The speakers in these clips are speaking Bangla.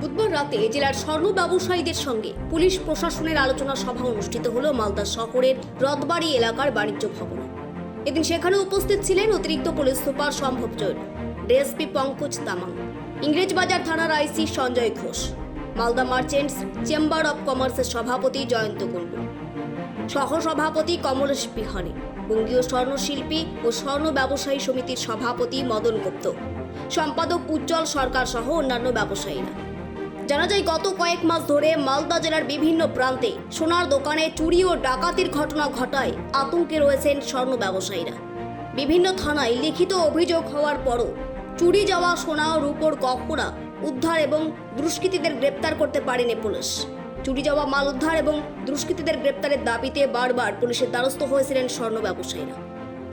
বুধবার রাতে জেলার স্বর্ণ ব্যবসায়ীদের সঙ্গে পুলিশ প্রশাসনের আলোচনা সভা অনুষ্ঠিত হলো মালদা শহরের রথবাড়ি এলাকার বাণিজ্য ভবনে। এদিন সেখানে উপস্থিত ছিলেন অতিরিক্ত police super Sambhav Jain, DSP Pankaj Tamang, Englishbazar থানার IC Sanjay Ghosh, Malda merchants chamber of কমার্সের সভাপতি জয়ন্ত কুণ্ডু, সহসভাপতি কমলেশ বিহারী, বঙ্গীয় স্বর্ণশিল্পী ও স্বর্ণ ব্যবসায়ী সমিতির সভাপতি মদন গুপ্ত, সম্পাদক উজ্জ্বল সরকার সহ অন্যান্য ব্যবসায়ীরা। জানা যায়, গত কয়েক মাস ধরে মালদা জেলার বিভিন্ন প্রান্তে সোনার দোকানে চুরি ও ডাকাতির ঘটনা ঘটায় আতঙ্কে রয়েছেন স্বর্ণ ব্যবসায়ীরা। বিভিন্ন থানায় লিখিত অভিযোগ হওয়ার পরও চুরি যাওয়া সোনা ও রূপোর গহনা উদ্ধার এবং দুষ্কৃতীদের গ্রেপ্তার করতে পারেনি পুলিশ। চুরি যাওয়া মাল উদ্ধার এবং দুষ্কৃতীদের গ্রেপ্তারের দাবিতে বারবার পুলিশের দ্বারস্থ হয়েছিলেন স্বর্ণ ব্যবসায়ীরা,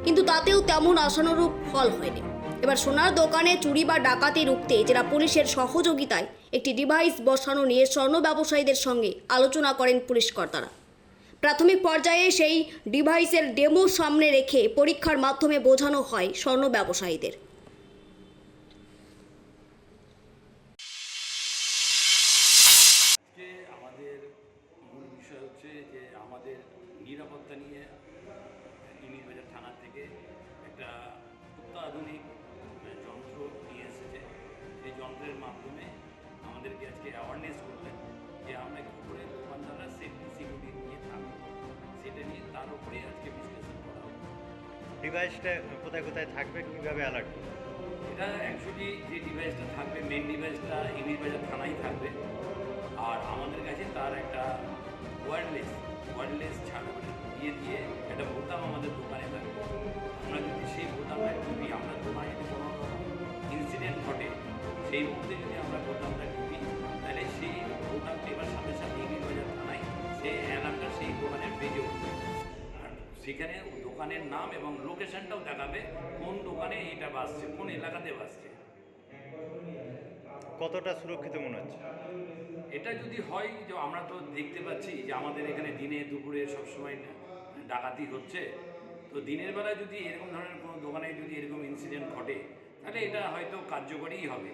কিন্তু তাতেও তেমন আশানুরূপ ফল হয়নি। এবার সোনার দোকানে চুরি বা ডাকাতি রুখতে জেলা পুলিশের সহযোগিতায় একটি ডিভাইস বসানো নিয়ে স্বর্ণ ব্যবসায়ীদের সঙ্গে আলোচনা করেন পুলিশ কর্তারা। প্রাথমিক পর্যায়ে সেই ডিভাইসের ডেমো সামনে রেখে পরীক্ষার মাধ্যমে বোঝানো হয় স্বর্ণ ব্যবসায়ীদের। আমাদের মূল বিষয় হচ্ছে যে আমাদের নিরাপত্তা নিয়ে ইংরেজবাজার থানা থেকে একটা অত্যাধুনিক যন্ত্র নিয়ে এসেছে। সেই যন্ত্রের মাধ্যমে আমাদেরকে আজকে অ্যাওয়ারনেস করলেন যে আমরা কী করে দোকানদাররা সেফটি সিকিউরিটি নিয়ে থাকবো, সেটা নিয়ে তার উপরে আজকে বিশ্লেষণ করা হবে। ডিভাইসটা কোথায় কোথায় থাকবে, কীভাবে অ্যালার্ট? এটা অ্যাকচুয়ালি যে ডিভাইসটা থাকবে, মেন ডিভাইসটা ইংরেজবাজার থানায় থাকবে, আর আমাদের কাছে তার একটা ওয়্যারলেস ছাড় দিয়ে একটা বোতাম আমাদের দোকানে থাকবে। আমরা যদি সেই বোতামটা টিপি, আমরা দোকানে যদি কোনো ইনসিডেন্ট ঘটে সেই মুহূর্তে যদি আমরা বোতামটা টিপি, তাহলে সেই বোতাম টেপার সাথে সাথে ইংরেজবাজার থানায় সেই অ্যালার্মটা সেই দোকানের পেজে উঠবে, আর সেখানে দোকানের নাম এবং লোকেশনটাও দেখাবে কোন দোকানে এটা বাসছে, কোন এলাকাতে বাসছে। কতটা সুরক্ষিত মনে হচ্ছে? এটা যদি হয়, যে আমরা তো দেখতে পাচ্ছি যে আমাদের এখানে দিনে দুপুরে সবসময় ডাকাতি হচ্ছে, তো দিনের বেলায় যদি এরকম ধরনের কোনো দোকানে যদি এরকম ইনসিডেন্ট ঘটে, তাহলে এটা হয়তো কার্যকরীই হবে।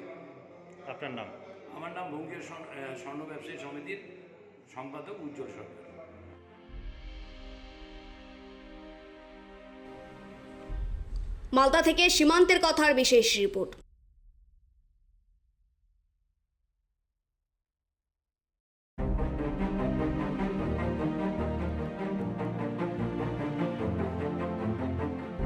আপনার নাম? আমার নাম বঙ্গীয় স্বর্ণ ব্যবসায়ী সমিতির সম্পাদক উজ্জ্বল সরকার। মালদা থেকে সীমান্তের কথার বিশেষ রিপোর্ট।